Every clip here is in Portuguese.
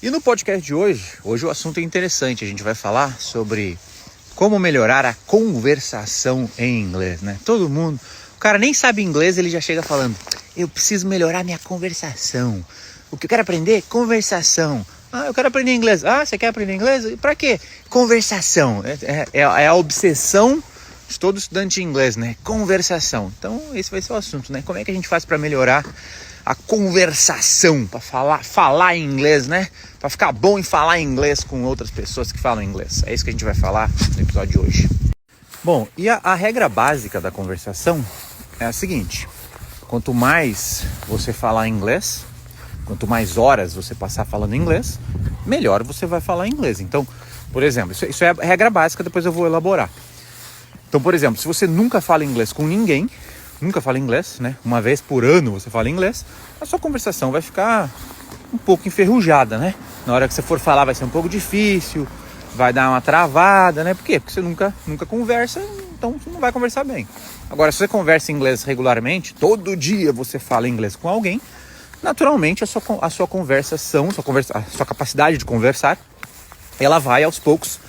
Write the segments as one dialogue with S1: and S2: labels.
S1: E no podcast de hoje o assunto é interessante. A gente vai falar sobre como melhorar a conversação em inglês, né? Todo mundo, o cara nem sabe inglês, ele já chega falando: eu preciso melhorar minha conversação. O que eu quero aprender? Conversação. Ah, eu quero aprender inglês. Ah, você quer aprender inglês? Pra quê? Conversação. É a obsessão de todo estudante de inglês, né? Conversação. Então, esse vai ser o assunto, né? Como é que a gente faz para melhorar a conversação, para falar em inglês, né? Para ficar bom em falar inglês com outras pessoas que falam inglês. É isso que a gente vai falar no episódio de hoje. Bom, e a regra básica da conversação é a seguinte: quanto mais você falar inglês, quanto mais horas você passar falando inglês, melhor você vai falar inglês. Então, por exemplo, isso é a regra básica, depois eu vou elaborar. Então, por exemplo, se você nunca fala inglês com ninguém, nunca fala inglês, né? Uma vez por ano você fala inglês, a sua conversação vai ficar um pouco enferrujada, né? Na hora que você for falar vai ser um pouco difícil, vai dar uma travada, né? Por quê? Porque você nunca conversa, então você não vai conversar bem. Agora, se você conversa inglês regularmente, todo dia você fala inglês com alguém, naturalmente a sua conversação, a sua capacidade de conversar, ela vai aos poucos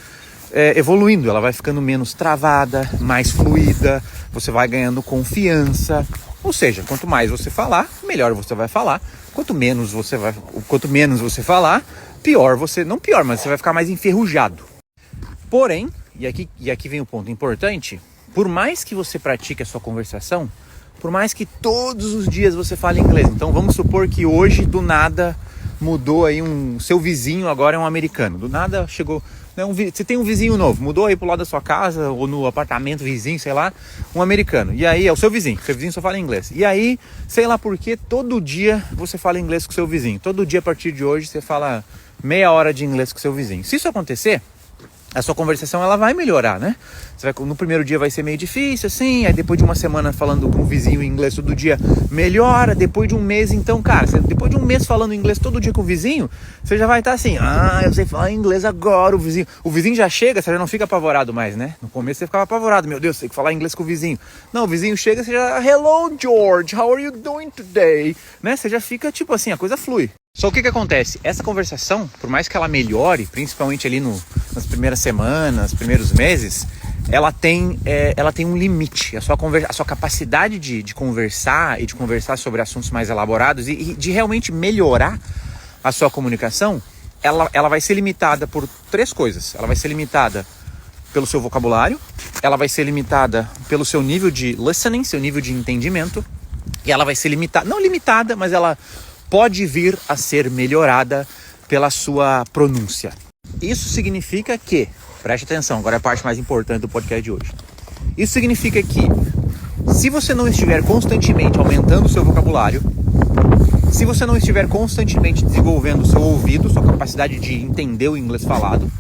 S1: evoluindo, ela vai ficando menos travada, mais fluida, você vai ganhando confiança. Ou seja, quanto mais você falar, melhor você vai falar. Quanto menos você falar, pior você, não pior, mas você vai ficar mais enferrujado. Porém, e aqui vem o ponto importante, por mais que você pratique a sua conversação, por mais que todos os dias você fale inglês, então vamos supor que hoje do nada mudou aí seu vizinho agora é um americano, do nada chegou, né, você tem um vizinho novo, mudou aí pro lado da sua casa ou no apartamento vizinho, sei lá, um americano, e aí é o seu vizinho só fala inglês, e aí, sei lá por que, todo dia você fala inglês com seu vizinho, todo dia a partir de hoje você fala meia hora de inglês com seu vizinho. Se isso acontecer, a sua conversação ela vai melhorar, né? No primeiro dia vai ser meio difícil, assim, aí depois de uma semana falando com o vizinho em inglês todo dia, melhora. Depois de um mês, então, cara, depois de um mês falando inglês todo dia com o vizinho, você já vai estar assim: eu sei falar inglês agora, o vizinho já chega, você já não fica apavorado mais, né? No começo você ficava apavorado: meu Deus, tem que falar inglês com o vizinho. Não, o vizinho chega, você já: hello George, how are you doing today? Né? Você já fica tipo assim, a coisa flui. Só o que acontece? Essa conversação, por mais que ela melhore, principalmente ali nas primeiras semanas, primeiros meses, ela tem um limite. A sua capacidade de conversar e de conversar sobre assuntos mais elaborados e de realmente melhorar a sua comunicação, ela vai ser limitada por três coisas. Ela vai ser limitada pelo seu vocabulário, ela vai ser limitada pelo seu nível de listening, seu nível de entendimento, e ela vai ser limitada, não limitada, mas ela pode vir a ser melhorada pela sua pronúncia. Isso significa que, preste atenção, agora é a parte mais importante do podcast de hoje. Isso significa que, se você não estiver constantemente aumentando o seu vocabulário, se você não estiver constantemente desenvolvendo o seu ouvido, sua capacidade de entender o inglês falado,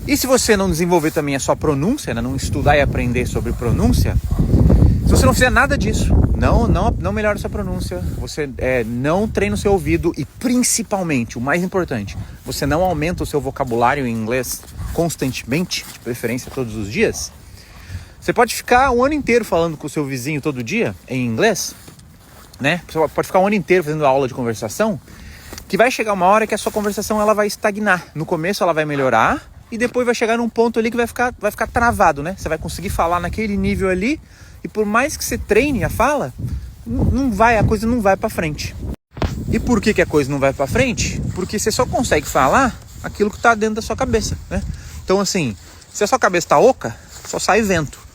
S1: e se você não desenvolver também a sua pronúncia, né, não estudar e aprender sobre pronúncia, se você não fizer nada disso, não melhora sua pronúncia, você não treina o seu ouvido e, principalmente, o mais importante, você não aumenta o seu vocabulário em inglês constantemente, de preferência todos os dias, você pode ficar um ano inteiro falando com o seu vizinho todo dia em inglês, né? Você pode ficar um ano inteiro fazendo aula de conversação, que vai chegar uma hora que a sua conversação ela vai estagnar. No começo ela vai melhorar e depois vai chegar num ponto ali que vai ficar travado, né? Você vai conseguir falar naquele nível ali, e por mais que você treine a fala, a coisa não vai para frente. E por que a coisa não vai para frente? Porque você só consegue falar aquilo que está dentro da sua cabeça, né? Então, assim, se a sua cabeça está oca, só sai vento.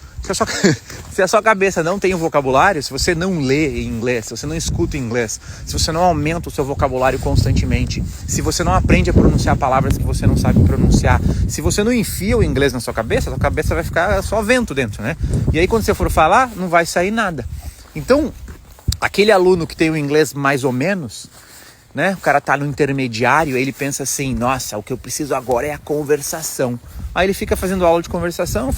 S1: Se a sua cabeça não tem um vocabulário, se você não lê em inglês, se você não escuta inglês, se você não aumenta o seu vocabulário constantemente, se você não aprende a pronunciar palavras que você não sabe pronunciar, se você não enfia o inglês na sua cabeça, a sua cabeça vai ficar só vento dentro, né? E aí quando você for falar, não vai sair nada. Então, aquele aluno que tem o inglês mais ou menos, né? O cara tá no intermediário, ele pensa assim: nossa, o que eu preciso agora é a conversação. Aí ele fica fazendo aula de conversação,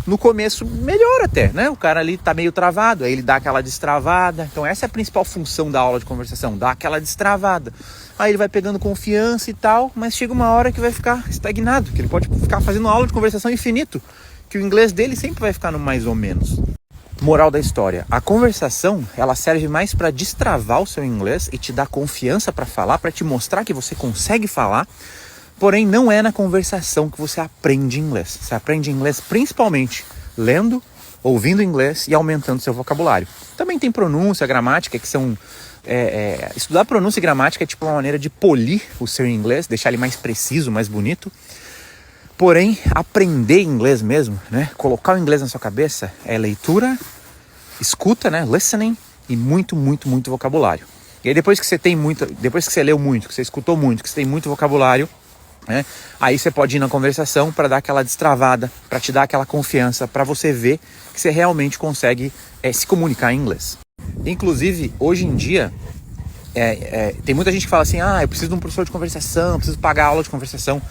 S1: no começo melhora até, né? O cara ali tá meio travado, aí ele dá aquela destravada. Então essa é a principal função da aula de conversação, dar aquela destravada. Aí ele vai pegando confiança e tal, mas chega uma hora que vai ficar estagnado, que ele pode ficar fazendo aula de conversação infinito, que o inglês dele sempre vai ficar no mais ou menos. Moral da história, a conversação, ela serve mais para destravar o seu inglês e te dar confiança para falar, para te mostrar que você consegue falar, porém não é na conversação que você aprende inglês. Você aprende inglês principalmente lendo, ouvindo inglês e aumentando seu vocabulário. Também tem pronúncia, gramática, que são... estudar pronúncia e gramática é tipo uma maneira de polir o seu inglês, deixar ele mais preciso, mais bonito. Porém, aprender inglês mesmo, né? Colocar o inglês na sua cabeça é leitura, escuta, né? Listening e muito vocabulário. E aí depois que você leu muito, que você escutou muito, que você tem muito vocabulário, né? Aí você pode ir na conversação para dar aquela destravada, para te dar aquela confiança, para você ver que você realmente consegue se comunicar em inglês. Inclusive, hoje em dia, tem muita gente que fala assim, eu preciso de um professor de conversação, eu preciso pagar aula de conversação.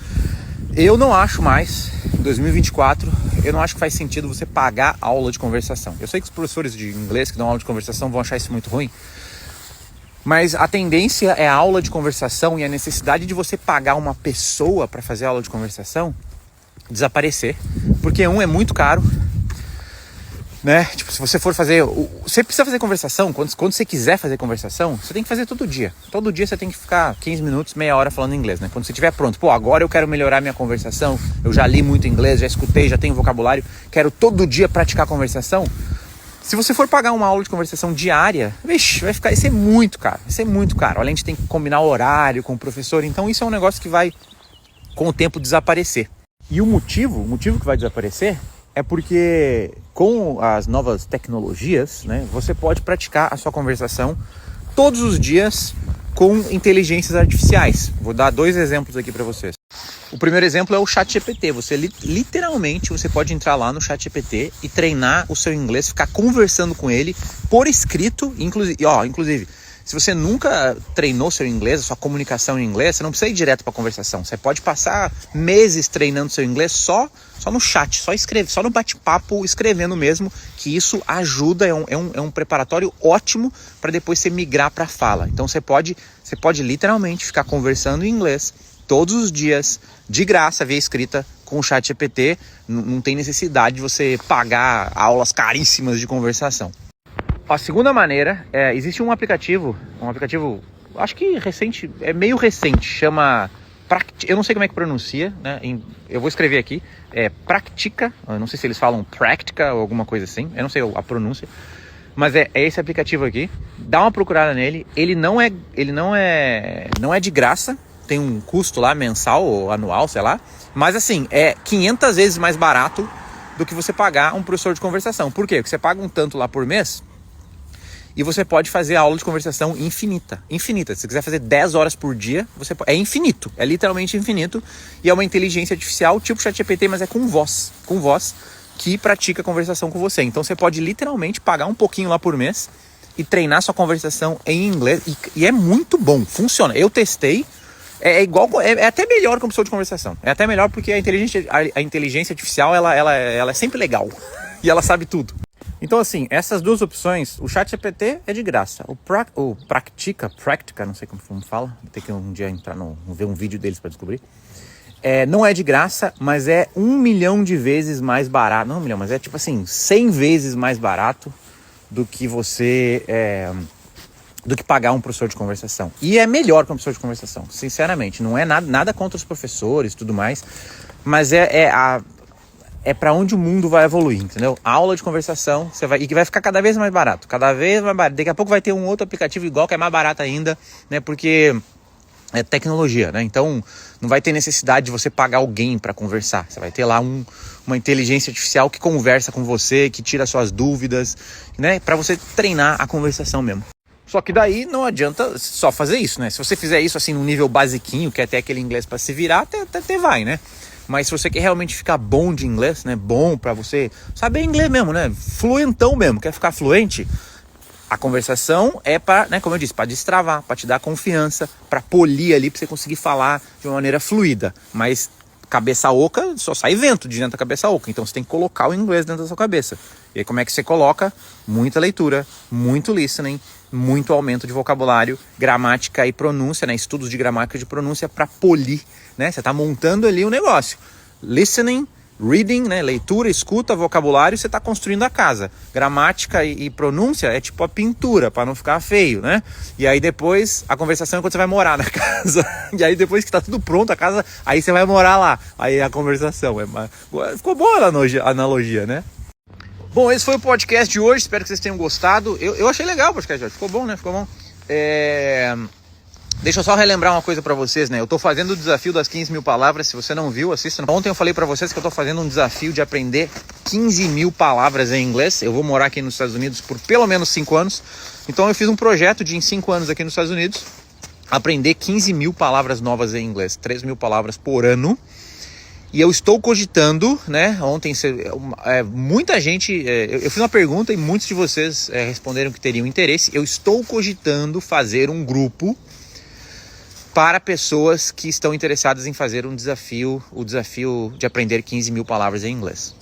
S1: Eu não acho mais, em 2024, eu não acho que faz sentido você pagar aula de conversação. Eu sei que os professores de inglês que dão aula de conversação vão achar isso muito ruim, mas a tendência é a aula de conversação e a necessidade de você pagar uma pessoa para fazer aula de conversação desaparecer, porque é muito caro, né? Tipo, se você for fazer... Você precisa fazer conversação, quando você quiser fazer conversação, você tem que fazer todo dia. Todo dia você tem que ficar 15 minutos, meia hora falando inglês, né? Quando você estiver pronto, agora eu quero melhorar minha conversação, eu já li muito inglês, já escutei, já tenho vocabulário, quero todo dia praticar conversação. Se você for pagar uma aula de conversação diária, vai ser muito caro, Além de ter que combinar o horário com o professor, então isso é um negócio que vai, com o tempo, desaparecer. E o motivo que vai desaparecer é porque com as novas tecnologias, né, você pode praticar a sua conversação todos os dias com inteligências artificiais. Vou dar 2 exemplos aqui para vocês. O primeiro exemplo é o ChatGPT. Você literalmente você pode entrar lá no ChatGPT e treinar o seu inglês, ficar conversando com ele por escrito, inclusive. Se você nunca treinou seu inglês, a sua comunicação em inglês, você não precisa ir direto para a conversação. Você pode passar meses treinando seu inglês só no chat, só no bate-papo, escrevendo mesmo, que isso ajuda, é um preparatório ótimo para depois você migrar para a fala. Então você pode literalmente ficar conversando em inglês todos os dias, de graça, via escrita, com o ChatGPT. Não tem necessidade de você pagar aulas caríssimas de conversação. A segunda maneira, existe um aplicativo, acho que recente, meio recente, chama, eu não sei como é que pronuncia, né? Eu vou escrever aqui, Practica, eu não sei se eles falam Practica ou alguma coisa assim, eu não sei a pronúncia, mas é esse aplicativo aqui, dá uma procurada nele, ele não é de graça, tem um custo lá mensal ou anual, sei lá, mas assim, é 500 vezes mais barato do que você pagar um professor de conversação. Por quê? Porque você paga um tanto lá por mês, e você pode fazer aula de conversação infinita. Se você quiser fazer 10 horas por dia, é infinito. É literalmente infinito. E é uma inteligência artificial tipo ChatGPT, mas é com voz. Que pratica conversação com você. Então você pode literalmente pagar um pouquinho lá por mês e treinar sua conversação em inglês. E é muito bom. Funciona. Eu testei. É até melhor que uma pessoa de conversação. É até melhor porque a inteligência artificial ela é sempre legal. E ela sabe tudo. Então assim, essas 2 opções, o ChatGPT é de graça, o Practica, não sei como fala, vou ter que um dia entrar ver um vídeo deles para descobrir. Não é de graça, mas é 1 milhão de vezes mais barato, não 1 milhão, mas é tipo assim, 100 vezes mais barato do que do que pagar um professor de conversação. E é melhor que um professor de conversação, sinceramente, não é nada contra os professores e tudo mais, mas é para onde o mundo vai evoluir, entendeu? A aula de conversação, e que vai ficar cada vez mais barato. Daqui a pouco vai ter um outro aplicativo igual que é mais barato ainda, né? Porque é tecnologia, né? Então não vai ter necessidade de você pagar alguém para conversar. Você vai ter lá uma inteligência artificial que conversa com você, que tira suas dúvidas, né? Para você treinar a conversação mesmo. Só que daí não adianta só fazer isso, né? Se você fizer isso assim num nível basiquinho, que é até aquele inglês para se virar, até vai, né? Mas se você quer realmente ficar bom de inglês, né? Bom pra você saber inglês mesmo, né? Fluentão mesmo, quer ficar fluente? A conversação é para, né, como eu disse, para destravar, para te dar confiança, para polir ali, para você conseguir falar de uma maneira fluida. Mas cabeça oca, só sai vento de dentro da cabeça oca. Então você tem que colocar o inglês dentro da sua cabeça. E aí como é que você coloca? Muita leitura, muito listening, muito aumento de vocabulário, gramática e pronúncia, né? Estudos de gramática e de pronúncia para polir, né? Você está montando ali o negócio. Listening, Reading, né? Leitura, escuta, vocabulário, você está construindo a casa. Gramática e pronúncia é tipo a pintura, para não ficar feio, né? E aí depois, a conversação é quando você vai morar na casa. E aí depois que está tudo pronto, a casa, aí você vai morar lá. Aí a conversação. Ficou boa a analogia, né? Bom, esse foi o podcast de hoje, espero que vocês tenham gostado. Eu achei legal o podcast de hoje, ficou bom, né? Ficou bom. Deixa eu só relembrar uma coisa pra vocês, né? Eu tô fazendo o desafio das 15 mil palavras. Se você não viu, assista. Ontem eu falei pra vocês que eu tô fazendo um desafio de aprender 15 mil palavras em inglês. Eu vou morar aqui nos Estados Unidos por pelo menos 5 anos. Então eu fiz um projeto de em 5 anos aqui nos Estados Unidos aprender 15 mil palavras novas em inglês. 3 mil palavras por ano. E eu estou cogitando, né? Ontem muita gente... eu fiz uma pergunta e muitos de vocês responderam que teriam interesse. Eu estou cogitando fazer um grupo para pessoas que estão interessadas em fazer o desafio de aprender 15 mil palavras em inglês.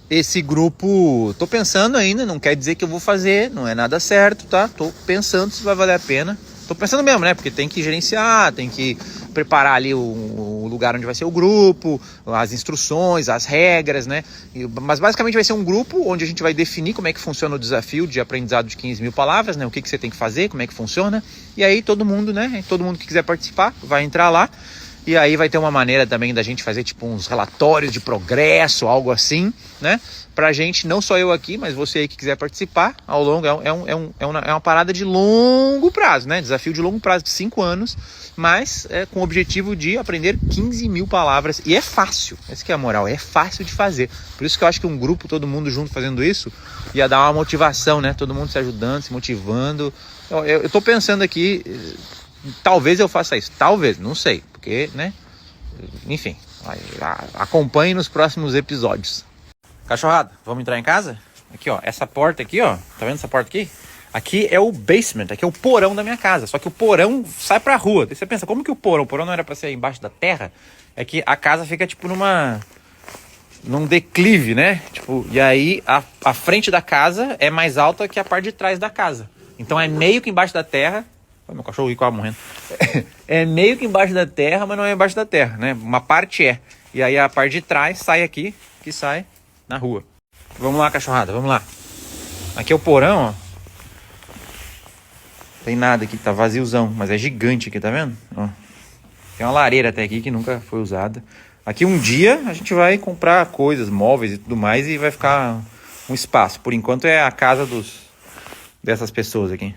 S1: Esse grupo, tô pensando ainda, não quer dizer que eu vou fazer, não é nada certo, tá? Tô pensando se vai valer a pena. Tô pensando mesmo, né? Porque tem que gerenciar, tem que preparar ali o lugar onde vai ser o grupo, as instruções, as regras, né? Mas basicamente vai ser um grupo onde a gente vai definir como é que funciona o desafio de aprendizado de 15 mil palavras, né? O que você tem que fazer, como é que funciona. E aí todo mundo, né? Todo mundo que quiser participar vai entrar lá. E aí vai ter uma maneira também da gente fazer tipo uns relatórios de progresso, algo assim, né? Pra gente, não só eu aqui, mas você aí que quiser participar ao longo, é uma parada de longo prazo, né? Desafio de longo prazo, de 5 anos, mas com o objetivo de aprender 15 mil palavras. E é fácil, essa que é a moral, é fácil de fazer. Por isso que eu acho que um grupo, todo mundo junto fazendo isso, ia dar uma motivação, né? Todo mundo se ajudando, se motivando. Eu tô pensando aqui, talvez eu faça isso, talvez, não sei, porque, né? Enfim, acompanhe nos próximos episódios. Cachorrada, vamos entrar em casa? Aqui, ó, essa porta aqui, ó, tá vendo essa porta aqui? Aqui é o basement, aqui é o porão da minha casa, só que o porão sai pra rua. Daí você pensa, como que o porão não era pra ser embaixo da terra? É que a casa fica tipo num declive, né? Tipo, e aí a frente da casa é mais alta que a parte de trás da casa. Então é meio que embaixo da terra. Olha, meu cachorro quase morrendo. É meio que embaixo da terra, mas não é embaixo da terra, né? Uma parte é. E aí a parte de trás sai aqui, que sai na rua. Vamos lá, cachorrada, vamos lá. Aqui é o porão, ó. Tem nada aqui, tá vaziozão, mas é gigante aqui, tá vendo? Ó. Tem uma lareira até aqui que nunca foi usada. Aqui um dia a gente vai comprar coisas, móveis e tudo mais e vai ficar um espaço. Por enquanto é a casa dessas pessoas aqui.